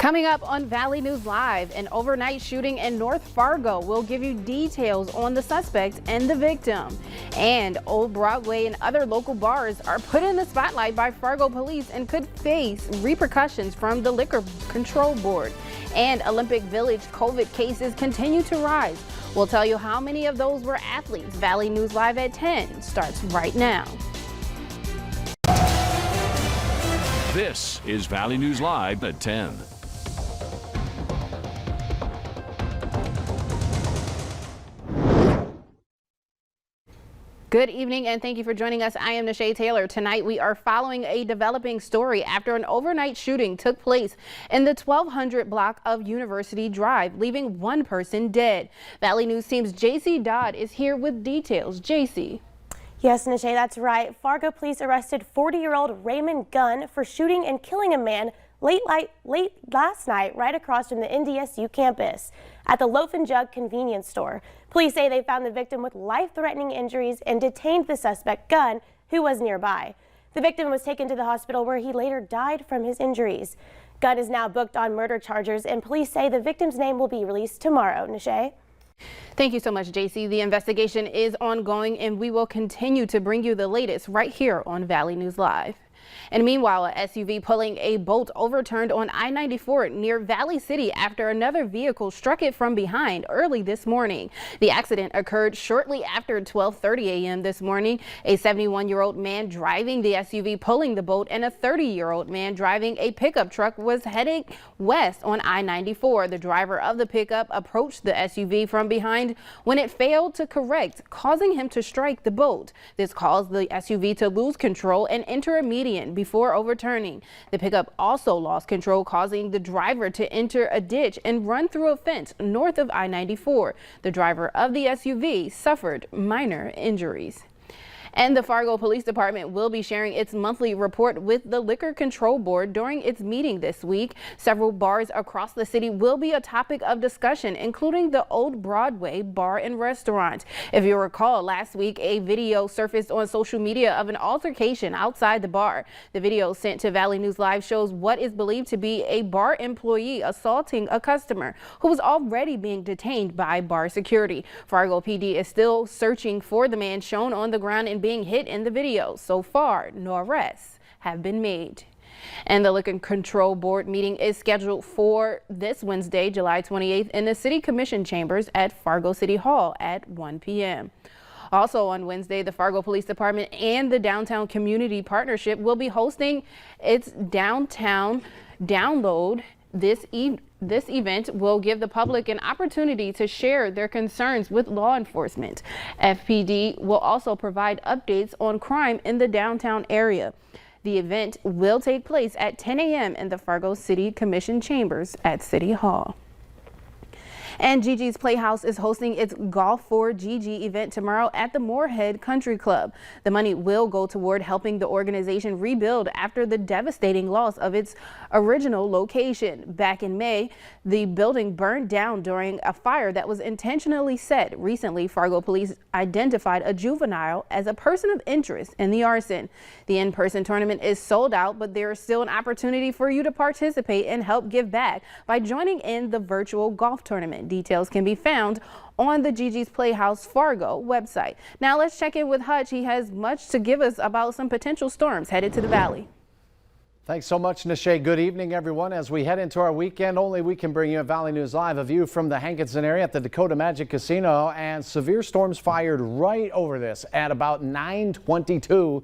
Coming up on Valley News Live, an overnight shooting in North Fargo. Will give you details on the suspect and the victim. And Old Broadway and other local bars are put in the spotlight by Fargo police and could face repercussions from the Liquor Control Board. And Olympic Village COVID cases continue to rise. We'll tell you how many of those were athletes. Valley News Live at 10 starts right now. This is Valley News Live at 10. Good evening and thank you for joining us. I am Nashay Taylor. Tonight we are following a developing story after an overnight shooting took place in the 1200 block of University Drive, leaving one person dead. Valley News Team's JC Dodd is here with details. JC. Yes, Nashay, that's right. Fargo police arrested 40-year-old Raymond Gunn for shooting and killing a man late last night right across from the NDSU campus at the Loaf and Jug convenience store. Police say they found the victim with life-threatening injuries and detained the suspect, Gunn, who was nearby. The victim was taken to the hospital where he later died from his injuries. Gunn is now booked on murder charges, and police say the victim's name will be released tomorrow. Nashay? Thank you so much, JC. The investigation is ongoing, and we will continue to bring you the latest right here on Valley News Live. And meanwhile, a SUV pulling a bolt overturned on I-94 near Valley City after another vehicle struck it from behind early this morning. The accident occurred shortly after 12:30 a.m. this morning. A 71-year-old man driving the SUV pulling the boat and a 30-year-old man driving a pickup truck was heading west on I-94. The driver of the pickup approached the SUV from behind when it failed to correct, causing him to strike the boat. This caused the SUV to lose control and enter a median before overturning. The pickup also lost control, causing the driver to enter a ditch and run through a fence north of I-94. The driver of the SUV suffered minor injuries. And the Fargo Police Department will be sharing its monthly report with the Liquor Control Board during its meeting this week. Several bars across the city will be a topic of discussion, including the Old Broadway Bar and Restaurant. If you recall, last week a video surfaced on social media of an altercation outside the bar. The video sent to Valley News Live shows what is believed to be a bar employee assaulting a customer who was already being detained by bar security. Fargo PD is still searching for the man shown on the ground and being hit in the video. So far, no arrests have been made. And the Liquor Control Board meeting is scheduled for this Wednesday, July 28th in the City Commission chambers at Fargo City Hall at 1 p.m. Also on Wednesday, the Fargo Police Department and the Downtown Community Partnership will be hosting its Downtown Download. This event will give the public an opportunity to share their concerns with law enforcement. FPD will also provide updates on crime in the downtown area. The event will take place at 10 a.m. in the Fargo City Commission chambers at City Hall. And Gigi's Playhouse is hosting its Golf for Gigi event tomorrow at the Moorhead Country Club. The money will go toward helping the organization rebuild after the devastating loss of its original location. Back in May, the building burned down during a fire that was intentionally set. Recently, Fargo police identified a juvenile as a person of interest in the arson. The in-person tournament is sold out, but there is still an opportunity for you to participate and help give back by joining in the virtual golf tournament. Details can be found on the Gigi's Playhouse Fargo website. Now let's check in with Hutch. He has much to give us about some potential storms headed to the valley. Thanks so much, Nashay. Good evening, everyone. As we head into our weekend, only we can bring you at Valley News Live a view from the Hankinson area at the Dakota Magic Casino, and severe storms fired right over this at about 9:22.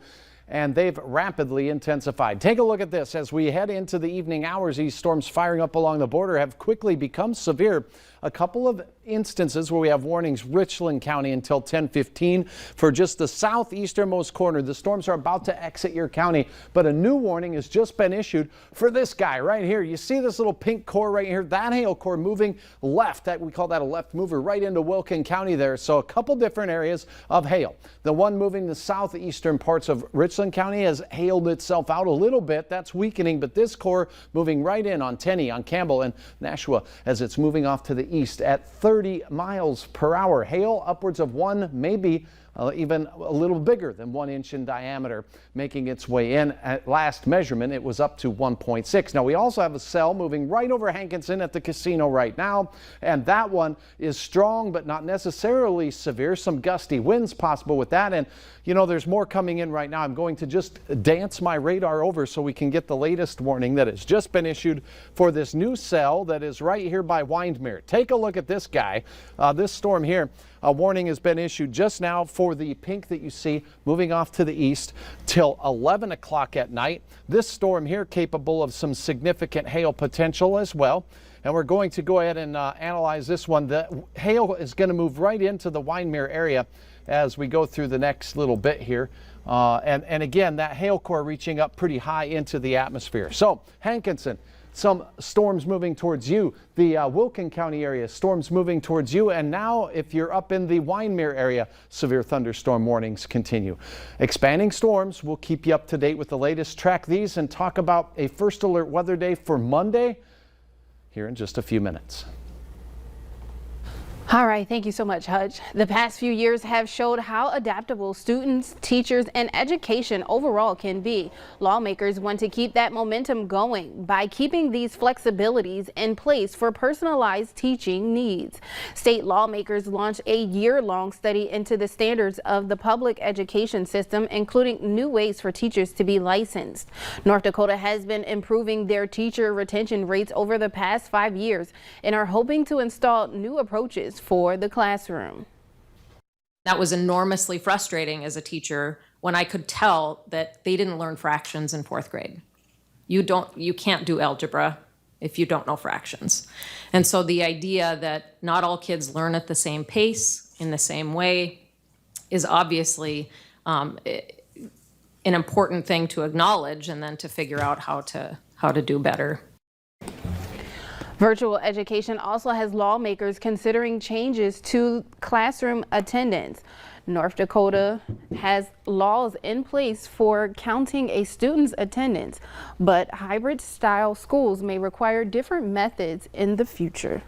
And they've rapidly intensified. Take a look at this. As we head into the evening hours, these storms firing up along the border have quickly become severe. A couple of instances where we have warnings: Richland County until 10:15 for just the southeasternmost corner. The storms are about to exit your county, but a new warning has just been issued for this guy right here. You see this little pink core right here? That hail core moving left. That we call that a left mover right into Wilkin County there. So a couple different areas of hail. The one moving the southeastern parts of Richland County has hailed itself out a little bit. That's weakening, but this core moving right in on Tenney, on Campbell and Nashua as it's moving off to the east at 30 miles per hour. Hail upwards of 1, maybe even a little bigger than 1 inch in diameter, making its way in. At last measurement, it was up to 1.6. Now, we also have a cell moving right over Hankinson at the casino right now, and that one is strong but not necessarily severe. Some gusty winds possible with that, and you know, there's more coming in right now. I'm going to just dance my radar over so we can get the latest warning that has just been issued for this new cell that is right here by Windmere. Take a look at this guy. This storm here, a warning has been issued just now for the pink that you see moving off to the east till 11 o'clock at night. This storm here capable of some significant hail potential as well. And we're going to go ahead and analyze this one. The hail is going to move right into the Windmere area as we go through the next little bit here. And again, that hail core reaching up pretty high into the atmosphere. So Hankinson, some storms moving towards you. The Wilkin County area, storms moving towards you. And now if you're up in the Windmere area, severe thunderstorm warnings continue. Expanding storms, we'll keep you up to date with the latest. Track these and talk about a first alert weather day for Monday here in just a few minutes. All right, thank you so much, Hutch. The past few years have showed how adaptable students, teachers, and education overall can be. Lawmakers want to keep that momentum going by keeping these flexibilities in place for personalized teaching needs. State lawmakers launched a year-long study into the standards of the public education system, including new ways for teachers to be licensed. North Dakota has been improving their teacher retention rates over the past 5 years and are hoping to install new approaches for the classroom. That was enormously frustrating as a teacher when I could tell that they didn't learn fractions in 4th grade. You can't do algebra if you don't know fractions. And so the idea that not all kids learn at the same pace in the same way is obviously an important thing to acknowledge and then to figure out how to do better. Virtual education also has lawmakers considering changes to classroom attendance. North Dakota has laws in place for counting a student's attendance, but hybrid-style schools may require different methods in the future.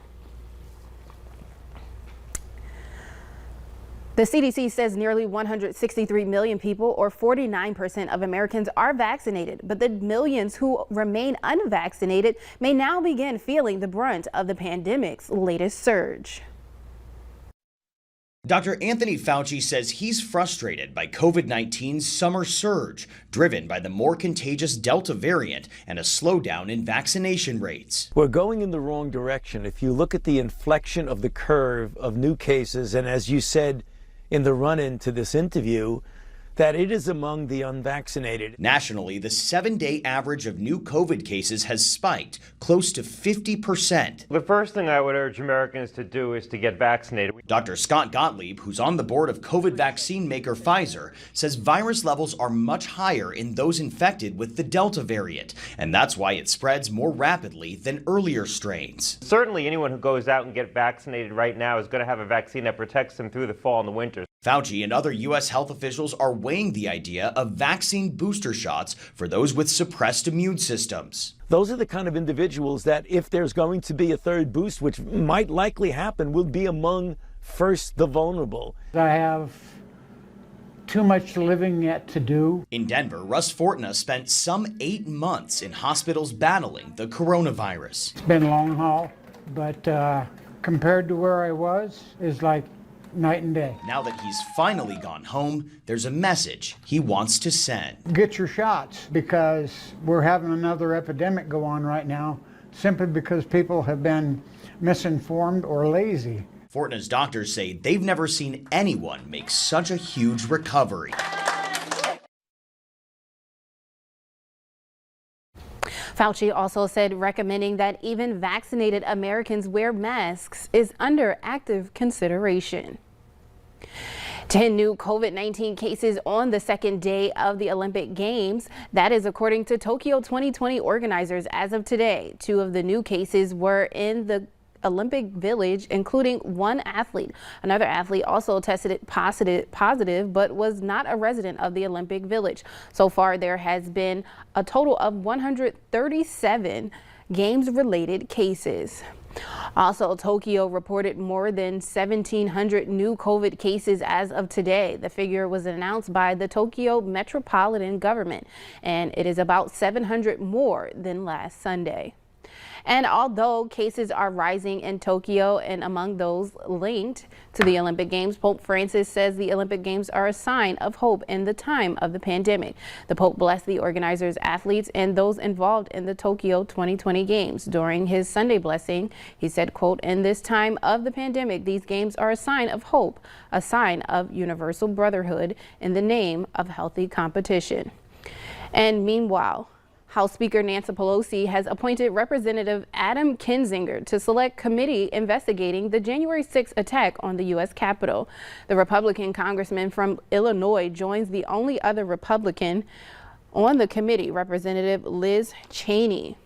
The CDC says nearly 163 million people, or 49% of Americans, are vaccinated, but the millions who remain unvaccinated may now begin feeling the brunt of the pandemic's latest surge. Dr. Anthony Fauci says he's frustrated by COVID-19's summer surge, driven by the more contagious Delta variant and a slowdown in vaccination rates. We're going in the wrong direction. If you look at the inflection of the curve of new cases, and as you said in the run-in to this interview, that it is among the unvaccinated. Nationally, the 7-day average of new COVID cases has spiked close to 50%. The first thing I would urge Americans to do is to get vaccinated. Dr. Scott Gottlieb, who's on the board of COVID vaccine maker Pfizer, says virus levels are much higher in those infected with the Delta variant, and that's why it spreads more rapidly than earlier strains. Certainly anyone who goes out and gets vaccinated right now is going to have a vaccine that protects them through the fall and the winter. Fauci and other U.S. health officials are weighing the idea of vaccine booster shots for those with suppressed immune systems. Those are the kind of individuals that if there's going to be a third boost, which might likely happen, will be among first the vulnerable. I have too much living yet to do. In Denver, Russ Fortna spent some 8 months in hospitals battling the coronavirus. It's been a long haul, but compared to where I was, is like night and day. Now that he's finally gone home, there's a message he wants to send. Get your shots, because we're having another epidemic go on right now, simply because people have been misinformed or lazy. Fortna's doctors say they've never seen anyone make such a huge recovery. Fauci also said recommending that even vaccinated Americans wear masks is under active consideration. 10 new COVID-19 cases on the second day of the Olympic Games. That is according to Tokyo 2020 organizers as of today. 2 of the new cases were in the Olympic Village, including one athlete. Another athlete also tested positive, but was not a resident of the Olympic Village. So far, there has been a total of 137 Games-related cases. Also, Tokyo reported more than 1,700 new COVID cases as of today. The figure was announced by the Tokyo Metropolitan Government, and it is about 700 more than last Sunday. And although cases are rising in Tokyo and among those linked to the Olympic Games, Pope Francis says the Olympic Games are a sign of hope in the time of the pandemic. The Pope blessed the organizers, athletes, and those involved in the Tokyo 2020 Games. During his Sunday blessing, he said, quote, "In this time of the pandemic, these games are a sign of hope, a sign of universal brotherhood in the name of healthy competition." And meanwhile, House Speaker Nancy Pelosi has appointed Representative Adam Kinzinger to select committee investigating the January 6th attack on the U.S. Capitol. The Republican congressman from Illinois joins the only other Republican on the committee, Representative Liz Cheney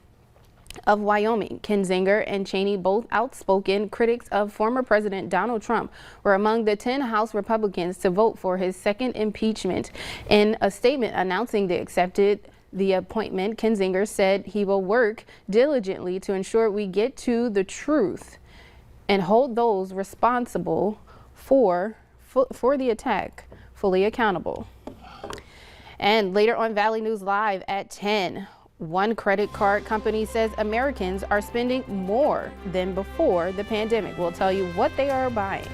of Wyoming. Kinzinger and Cheney, both outspoken critics of former President Donald Trump, were among the 10 House Republicans to vote for his second impeachment. In a statement announcing the appointment, Kinzinger said he will work diligently to ensure we get to the truth and hold those responsible for the attack fully accountable. And later on Valley News Live at 10, one credit card company says Americans are spending more than before the pandemic. We'll tell you what they are buying.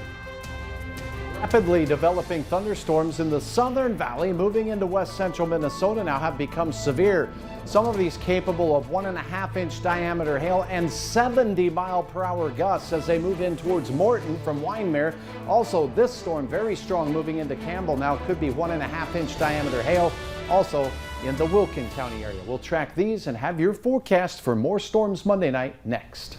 Rapidly developing thunderstorms in the Southern Valley moving into west central Minnesota now have become severe. Some of these capable of 1.5-inch diameter hail and 70-mile-per-hour gusts as they move in towards Morton from Wyndmere. Also, this storm very strong moving into Campbell now could be 1.5-inch diameter hail. Also in the Wilkin County area. We'll track these and have your forecast for more storms Monday night next.